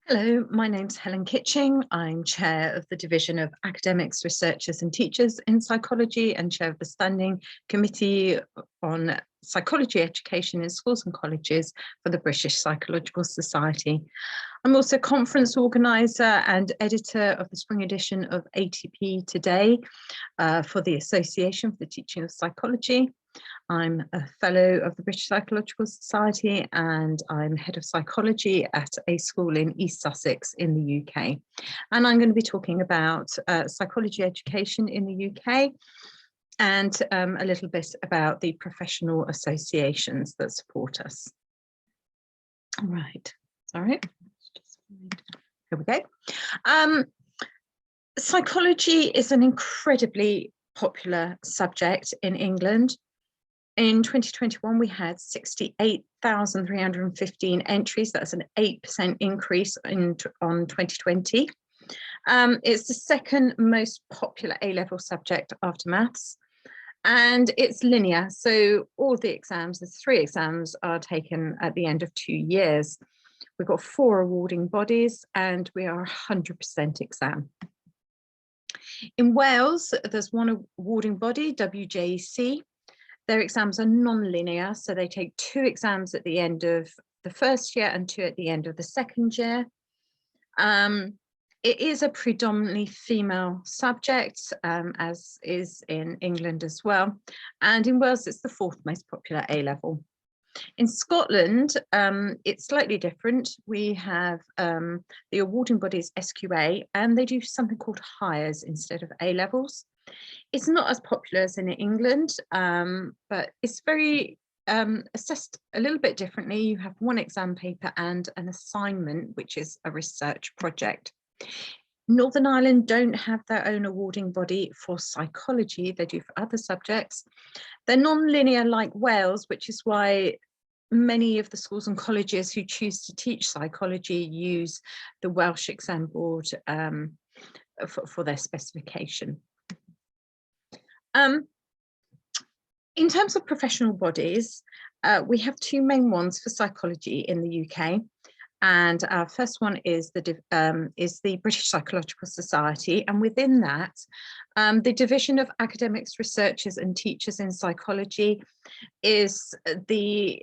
Hello, my name's Helen Kitching. I'm Chair of the Division of Academics, Researchers and Teachers in Psychology and Chair of the Standing Committee on Psychology Education in Schools and Colleges for the British Psychological Society. I'm also conference organiser and editor of the spring edition of ATP Today for the Association for the Teaching of Psychology. I'm a fellow of the British Psychological Society and I'm head of psychology at a school in East Sussex in the UK. And I'm going to be talking about psychology education in the UK and a little bit about the professional associations that support us. All right, sorry. Here we go. Psychology is an incredibly popular subject in England. In 2021, we had 68,315 entries. That's an 8% increase on 2020. It's the second most popular A-level subject after maths, and it's linear. So all the exams, the 3 exams, are taken at the end of 2 years. We've got 4 awarding bodies, and we are 100% exam. In Wales, there's 1 awarding body, WJEC. Their exams are non-linear, so they take 2 exams at the end of the first year and 2 at the end of the second year. It is a predominantly female subject, as is in England as well. And in Wales, it's the 4th most popular A-level. In Scotland, it's slightly different. We have the awarding body is SQA, and they do something called hires instead of A-levels. It's not as popular as in England, but it's very assessed a little bit differently. You have 1 exam paper and an assignment, which is a research project. Northern Ireland don't have their own awarding body for psychology. They do for other subjects. They're non-linear like Wales, which is why many of the schools and colleges who choose to teach psychology use the Welsh exam board for their specification. In terms of professional bodies, we have 2 main ones for psychology in the UK. And our first one is the British Psychological Society, and within that, the Division of Academics, Researchers and Teachers in Psychology is the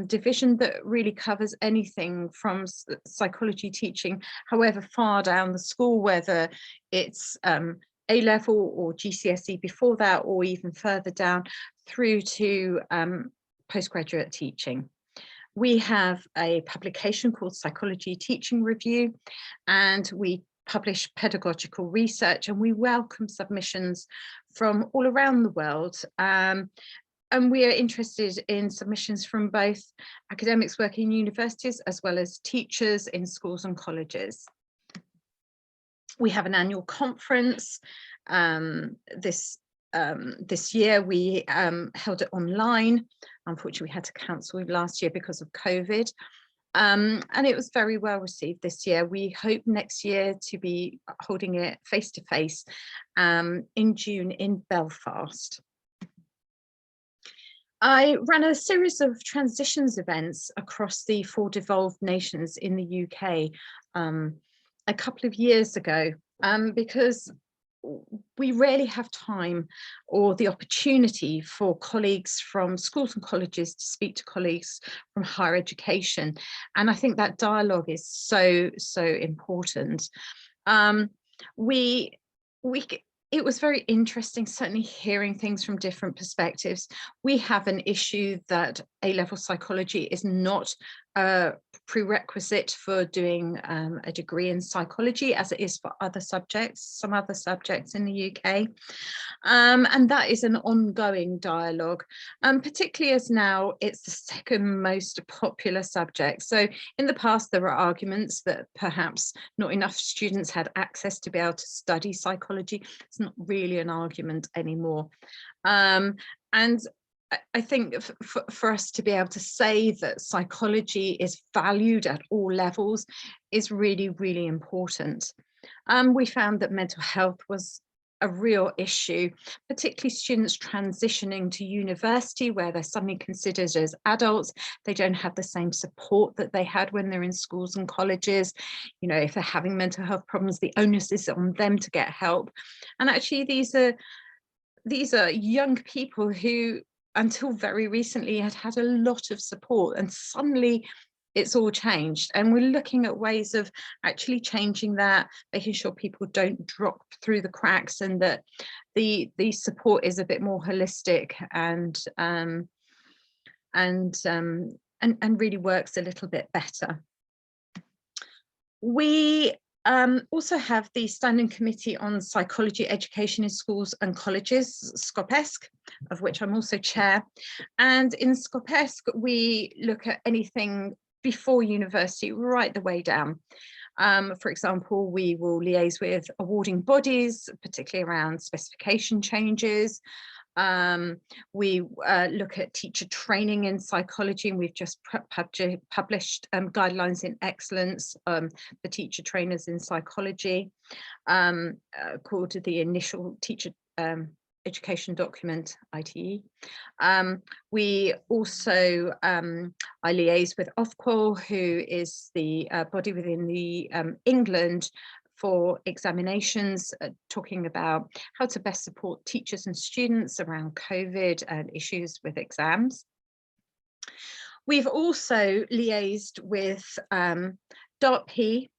division that really covers anything from psychology teaching, however far down the school, whether it's A-level or GCSE before that, or even further down through to postgraduate teaching. We have a publication called Psychology Teaching Review, and we publish pedagogical research, and we welcome submissions from all around the world. And we are interested in submissions from both academics working in universities as well as teachers in schools and colleges. We have an annual conference. This year we held it online. Unfortunately, we had to cancel last year because of COVID. And it was very well received this year. We hope next year to be holding it face-to-face in June in Belfast. I ran a series of transitions events across the 4 devolved nations in the UK a couple of years ago, because we rarely have time or the opportunity for colleagues from schools and colleges to speak to colleagues from higher education. And I think that dialogue is so important. It was very interesting, certainly hearing things from different perspectives. We have an issue that A-level psychology is not a prerequisite for doing a degree in psychology, as it is for other subjects, some other subjects in the UK. And that is an ongoing dialogue, particularly as now it's the 2nd most popular subject. So in the past, there were arguments that perhaps not enough students had access to be able to study psychology. It's not really an argument anymore. And I think for us to be able to say that psychology is valued at all levels is really, really important. We found that mental health was a real issue, particularly students transitioning to university where they're suddenly considered as adults. They don't have the same support that they had when they're in schools and colleges. You know, if they're having mental health problems, the onus is on them to get help. And actually these are young people who until very recently had a lot of support, and suddenly it's all changed, and we're looking at ways of actually changing that, making sure people don't drop through the cracks, and that the support is a bit more holistic and really works a little bit better. We also have the Standing Committee on Psychology Education in Schools and Colleges, SCOPESC, of which I'm also chair. And in SCOPESC, we look at anything before university right the way down. For example, we will liaise with awarding bodies, particularly around specification changes. We look at teacher training in psychology, and we've just published guidelines in excellence for teacher trainers in psychology, called the Initial Teacher Education Document, ITE. We also, I liaise with Ofqual, who is the body within the England for examinations, talking about how to best support teachers and students around COVID and issues with exams. We've also liaised with DART-P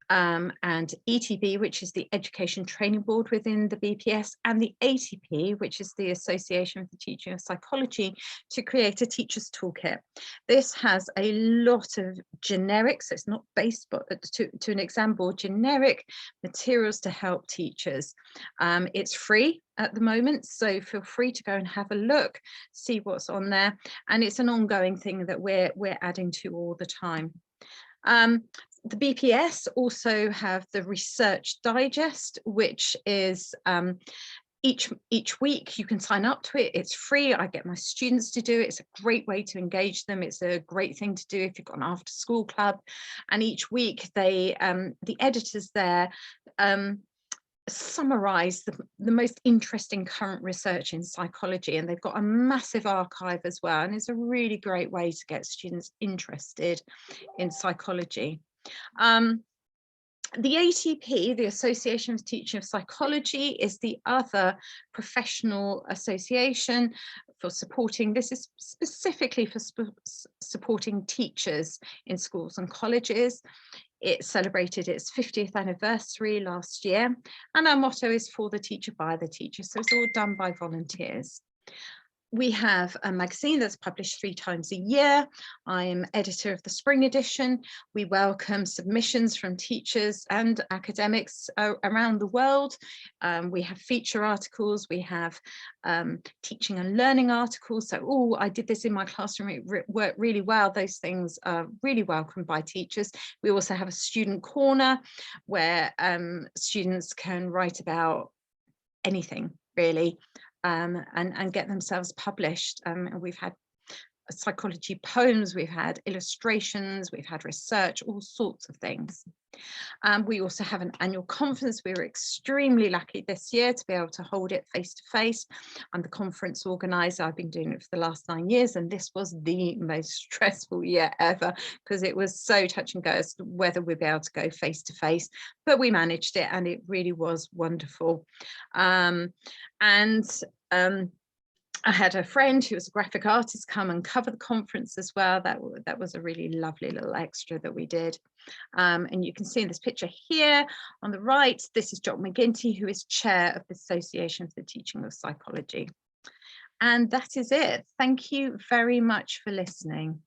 and ETB, which is the Education Training Board within the BPS, and the ATP, which is the Association for the Teaching of Psychology, to create a teacher's toolkit. This has a lot of generic, so it's not based but to an exam board, generic materials to help teachers. It's free at the moment, so feel free to go and have a look, see what's on there, and it's an ongoing thing that we're adding to all the time. The BPS also have the Research Digest, which is each week you can sign up to it. It's free. I get my students to do it. It's a great way to engage them. It's a great thing to do if you've got an after school club. And each week they, the editors there, summarize the most interesting current research in psychology, and they've got a massive archive as well, and it's a really great way to get students interested in psychology. The ATP, the Association for Teaching of Psychology, is the other professional association for supporting, this is specifically for supporting teachers in schools and colleges. It celebrated its 50th anniversary last year, and our motto is for the teacher, by the teacher, so it's all done by volunteers. We have a magazine that's published 3 times a year. I am editor of the spring edition. We welcome submissions from teachers and academics around the world. We have feature articles, we have teaching and learning articles. So, oh, I did this in my classroom, it worked really well. Those things are really welcomed by teachers. We also have a student corner where students can write about anything, really. And get themselves published. We've had psychology poems, we've had illustrations, we've had research, all sorts of things. We also have an annual conference. We were extremely lucky this year to be able to hold it face to face. I'm the conference organizer. I've been doing it for the last 9 years, and this was the most stressful year ever because it was so touch and go as to whether we'd be able to go face to face, but we managed it, and it really was wonderful. I had a friend who was a graphic artist come and cover the conference as well. That was a really lovely little extra that we did. And you can see in this picture here on the right, this is Jock McGinty, who is chair of the Association for the Teaching of Psychology. And that is it. Thank you very much for listening.